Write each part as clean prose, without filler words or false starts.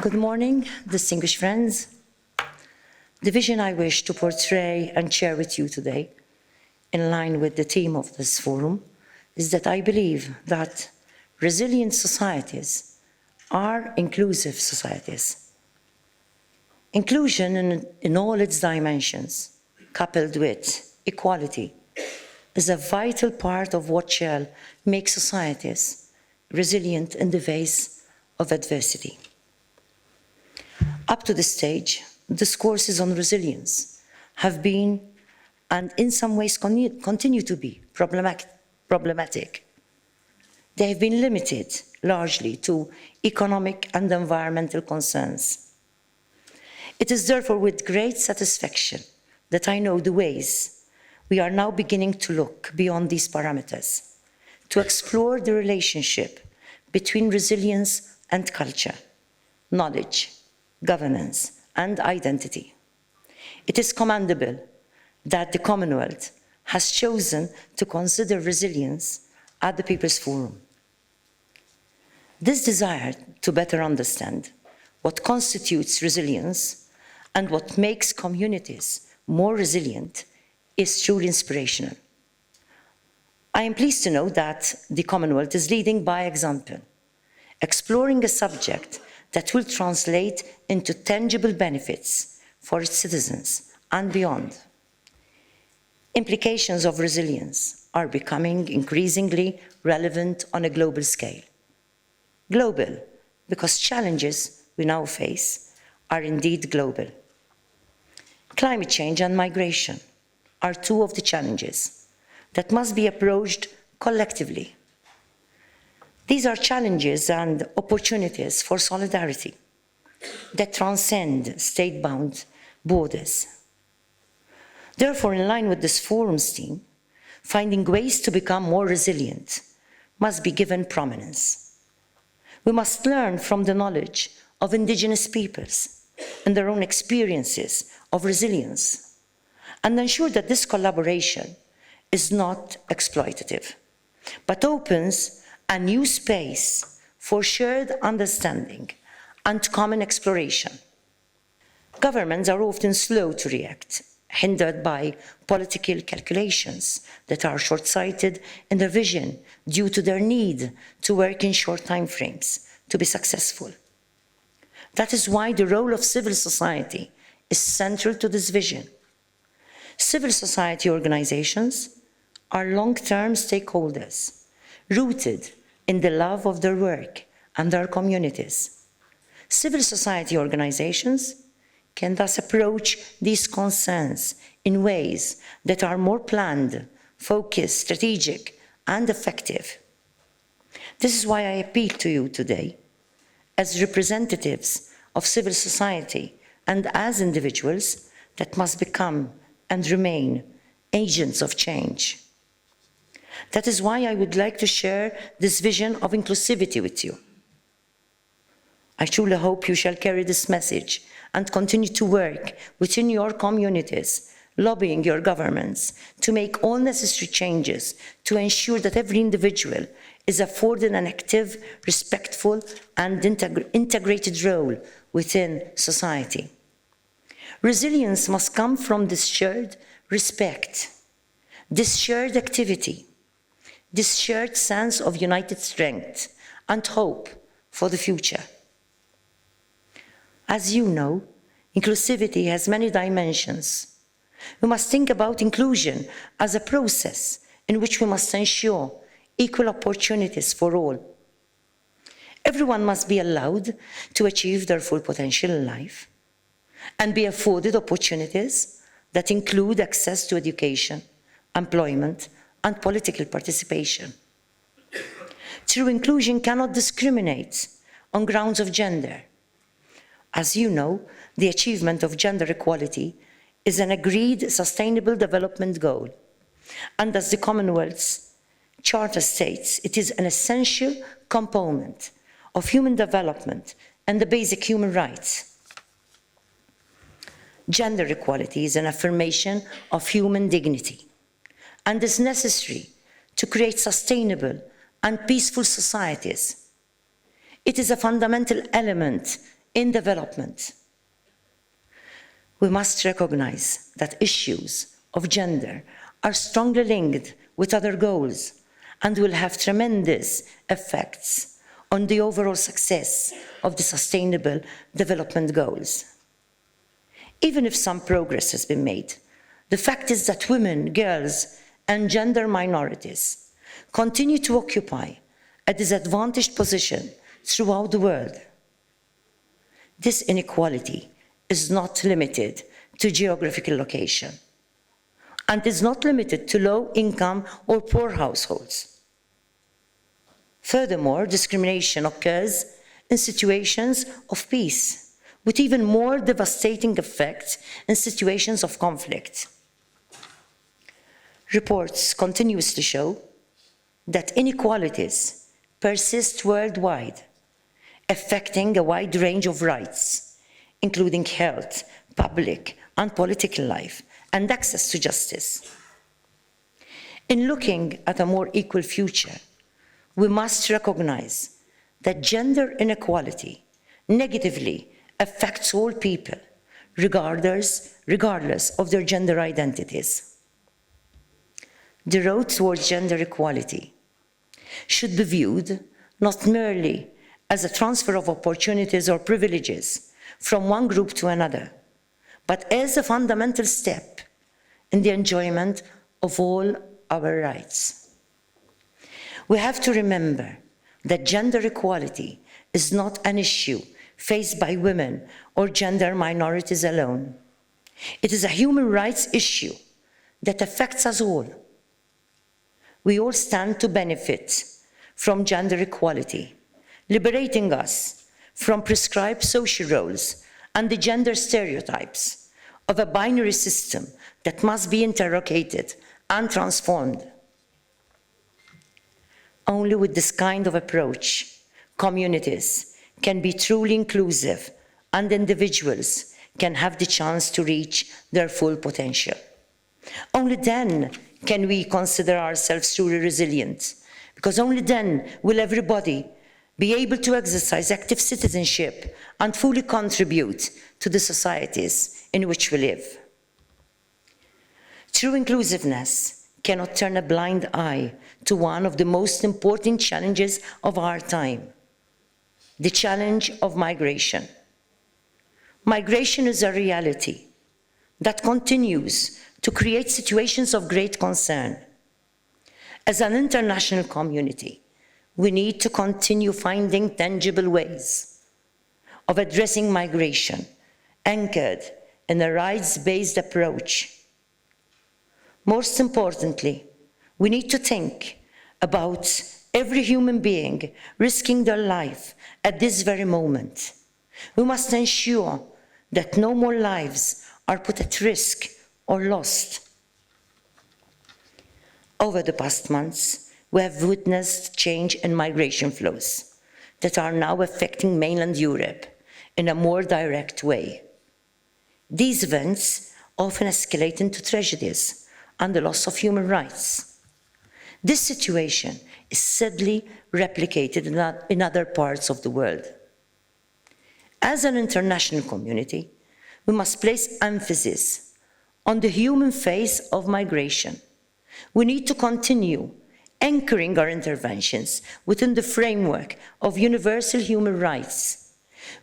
Good morning, distinguished friends. The vision I wish to portray and share with you today, in line with the theme of this forum, is that I believe that resilient societies are inclusive societies. Inclusion in all its dimensions, coupled with equality, is a vital part of what shall make societies resilient in the face of adversity. Up to this stage, discourses on resilience have been, and in some ways continue to be, problematic. They have been limited largely to economic and environmental concerns. It is therefore with great satisfaction that I know the ways we are now beginning to look beyond these parameters, to explore the relationship between resilience and culture, knowledge, governance, and identity. It is commendable that the Commonwealth has chosen to consider resilience at the People's Forum. This desire to better understand what constitutes resilience and what makes communities more resilient is truly inspirational. I am pleased to know that the Commonwealth is leading by example, exploring a subject that will translate into tangible benefits for its citizens and beyond. Implications of resilience are becoming increasingly relevant on a global scale. Global, because challenges we now face are indeed global. Climate change and migration are two of the challenges that must be approached collectively. These are challenges and opportunities for solidarity that transcend state-bound borders. Therefore, in line with this forum's theme, finding ways to become more resilient must be given prominence. We must learn from the knowledge of indigenous peoples and their own experiences of resilience, and ensure that this collaboration is not exploitative, but opens a new space for shared understanding and common exploration. Governments are often slow to react, hindered by political calculations that are short-sighted in their vision due to their need to work in short time frames to be successful. That is why the role of civil society is central to this vision. Civil society organizations are long-term stakeholders, rooted in the love of their work and their communities. Civil society organizations can thus approach these concerns in ways that are more planned, focused, strategic, and effective. This is why I appeal to you today, as representatives of civil society and as individuals that must become and remain agents of change. That is why I would like to share this vision of inclusivity with you. I truly hope you shall carry this message and continue to work within your communities, lobbying your governments to make all necessary changes to ensure that every individual is afforded an active, respectful, and integrated role within society. Resilience must come from this shared respect, this shared activity, this shared sense of united strength and hope for the future. As you know, inclusivity has many dimensions. We must think about inclusion as a process in which we must ensure equal opportunities for all. Everyone must be allowed to achieve their full potential in life and be afforded opportunities that include access to education, employment, and political participation. True inclusion cannot discriminate on grounds of gender. As you know, the achievement of gender equality is an agreed sustainable development goal, and as the Commonwealth's Charter states, it is an essential component of human development and the basic human rights. Gender equality is an affirmation of human dignity and is necessary to create sustainable and peaceful societies. It is a fundamental element in development. We must recognize that issues of gender are strongly linked with other goals and will have tremendous effects on the overall success of the Sustainable Development Goals. Even if some progress has been made, the fact is that women, girls, and gender minorities continue to occupy a disadvantaged position throughout the world. This inequality is not limited to geographical location and is not limited to low-income or poor households. Furthermore, discrimination occurs in situations of peace, with even more devastating effects in situations of conflict. Reports continuously show that inequalities persist worldwide, affecting a wide range of rights, including health, public and political life, and access to justice. In looking at a more equal future, we must recognize that gender inequality negatively affects all people, regardless of their gender identities. The road towards gender equality should be viewed not merely as a transfer of opportunities or privileges from one group to another, but as a fundamental step in the enjoyment of all our rights. We have to remember that gender equality is not an issue faced by women or gender minorities alone. It is a human rights issue that affects us all. We all stand to benefit from gender equality, liberating us from prescribed social roles and the gender stereotypes of a binary system that must be interrogated and transformed. Only with this kind of approach, communities can be truly inclusive and individuals can have the chance to reach their full potential. Only then can we consider ourselves truly resilient, because only then will everybody be able to exercise active citizenship and fully contribute to the societies in which we live. True inclusiveness cannot turn a blind eye to one of the most important challenges of our time, the challenge of migration. Migration is a reality that continues to create situations of great concern. As an international community, we need to continue finding tangible ways of addressing migration, anchored in a rights-based approach. Most importantly, we need to think about every human being risking their life at this very moment. We must ensure that no more lives are put at risk or lost. Over the past months, we have witnessed change in migration flows that are now affecting mainland Europe in a more direct way. These events often escalate into tragedies and the loss of human rights. This situation is sadly replicated in other parts of the world. As an international community, we must place emphasis on the human face of migration. We need to continue anchoring our interventions within the framework of universal human rights.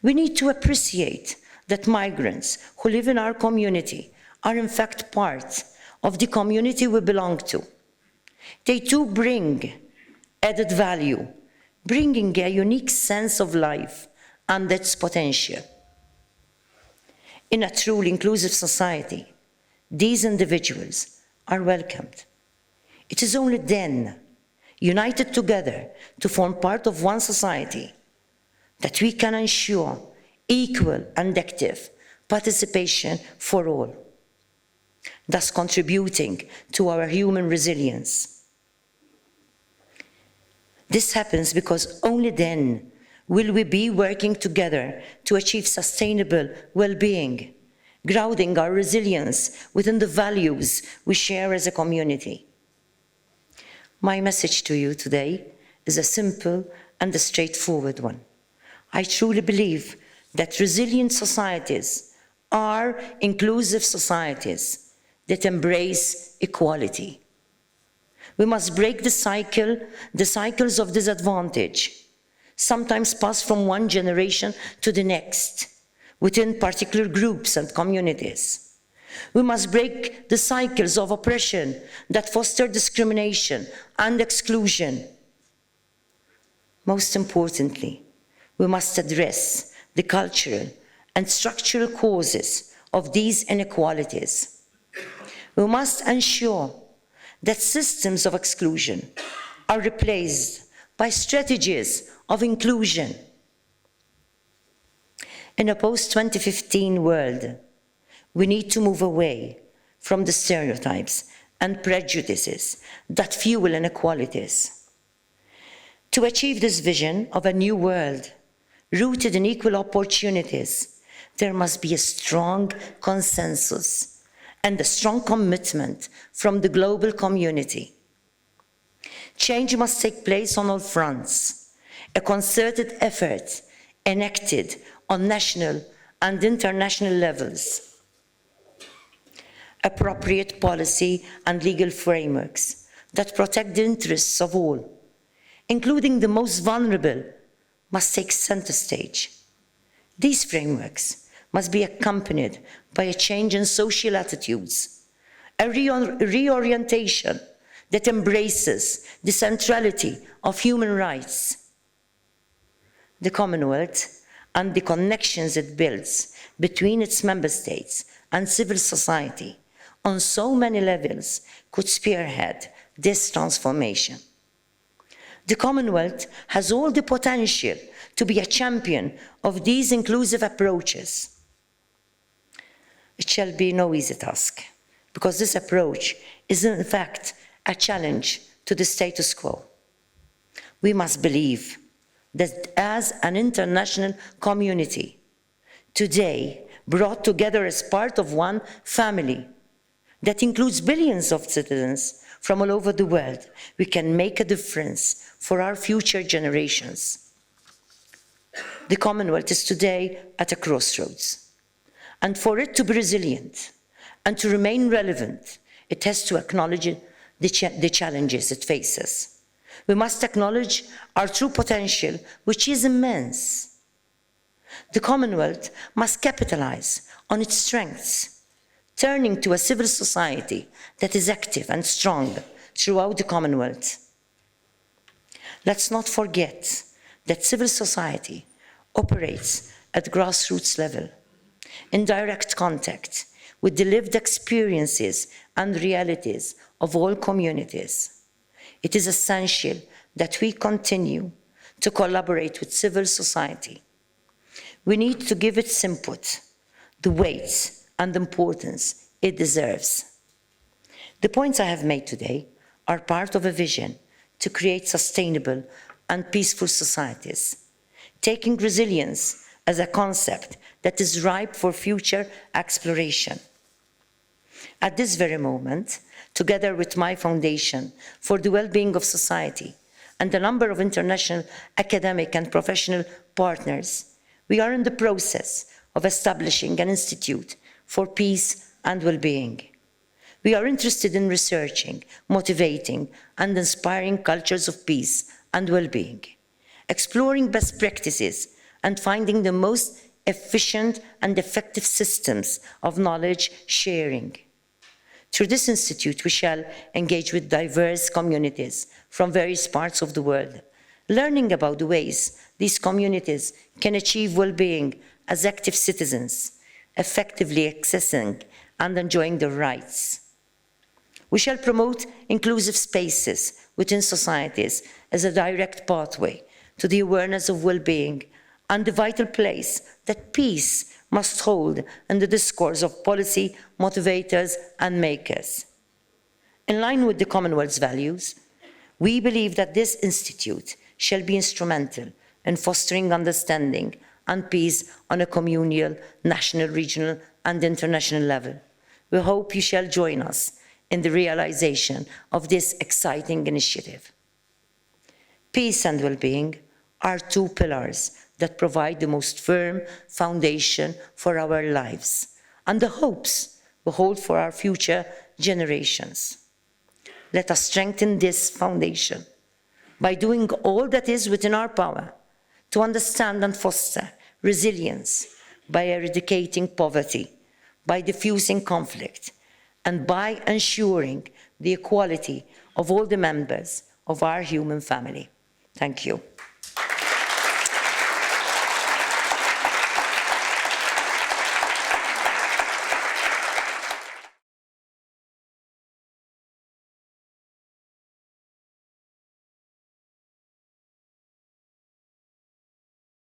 We need to appreciate that migrants who live in our community are in fact part of the community we belong to. They too bring added value, bringing a unique sense of life and its potential. In a truly inclusive society, these individuals are welcomed. It is only then, united together to form part of one society, that we can ensure equal and active participation for all, thus contributing to our human resilience. This happens because only then will we be working together to achieve sustainable well-being, grounding our resilience within the values we share as a community. My message to you today is a simple and a straightforward one. I truly believe that resilient societies are inclusive societies that embrace equality. We must break the cycles of disadvantage, sometimes passed from one generation to the next, within particular groups and communities. We must break the cycles of oppression that foster discrimination and exclusion. Most importantly, we must address the cultural and structural causes of these inequalities. We must ensure that systems of exclusion are replaced by strategies of inclusion. In a post-2015 world, we need to move away from the stereotypes and prejudices that fuel inequalities. To achieve this vision of a new world rooted in equal opportunities, there must be a strong consensus and a strong commitment from the global community. Change must take place on all fronts, a concerted effort enacted on national and international levels. Appropriate policy and legal frameworks that protect the interests of all, including the most vulnerable, must take center stage. These frameworks must be accompanied by a change in social attitudes, a reorientation that embraces the centrality of human rights. The Commonwealth and the connections it builds between its member states and civil society on so many levels could spearhead this transformation. The Commonwealth has all the potential to be a champion of these inclusive approaches. It shall be no easy task, because this approach is in fact a challenge to the status quo. We must believe that as an international community, today brought together as part of one family that includes billions of citizens from all over the world, we can make a difference for our future generations. The Commonwealth is today at a crossroads, and for it to be resilient and to remain relevant, it has to acknowledge the challenges it faces. We must acknowledge our true potential, which is immense. The Commonwealth must capitalize on its strengths, turning to a civil society that is active and strong throughout the Commonwealth. Let's not forget that civil society operates at grassroots level, in direct contact with the lived experiences and realities of all communities. It is essential that we continue to collaborate with civil society. We need to give its input the weight and importance it deserves. The points I have made today are part of a vision to create sustainable and peaceful societies, taking resilience as a concept that is ripe for future exploration. At this very moment, together with my Foundation for the Well-being of Society and a number of international academic and professional partners, we are in the process of establishing an institute for peace and well-being. We are interested in researching, motivating, and inspiring cultures of peace and well-being, exploring best practices, and finding the most efficient and effective systems of knowledge sharing. Through this institute, we shall engage with diverse communities from various parts of the world, learning about the ways these communities can achieve well-being as active citizens, effectively accessing and enjoying their rights. We shall promote inclusive spaces within societies as a direct pathway to the awareness of well-being and the vital place that peace must hold in the discourse of policy motivators and makers. In line with the Commonwealth's values, we believe that this institute shall be instrumental in fostering understanding and peace on a communal, national, regional, and international level. We hope you shall join us in the realization of this exciting initiative. Peace and well-being are two pillars that provide the most firm foundation for our lives and the hopes we hold for our future generations. Let us strengthen this foundation by doing all that is within our power to understand and foster resilience, by eradicating poverty, by diffusing conflict, and by ensuring the equality of all the members of our human family. Thank you.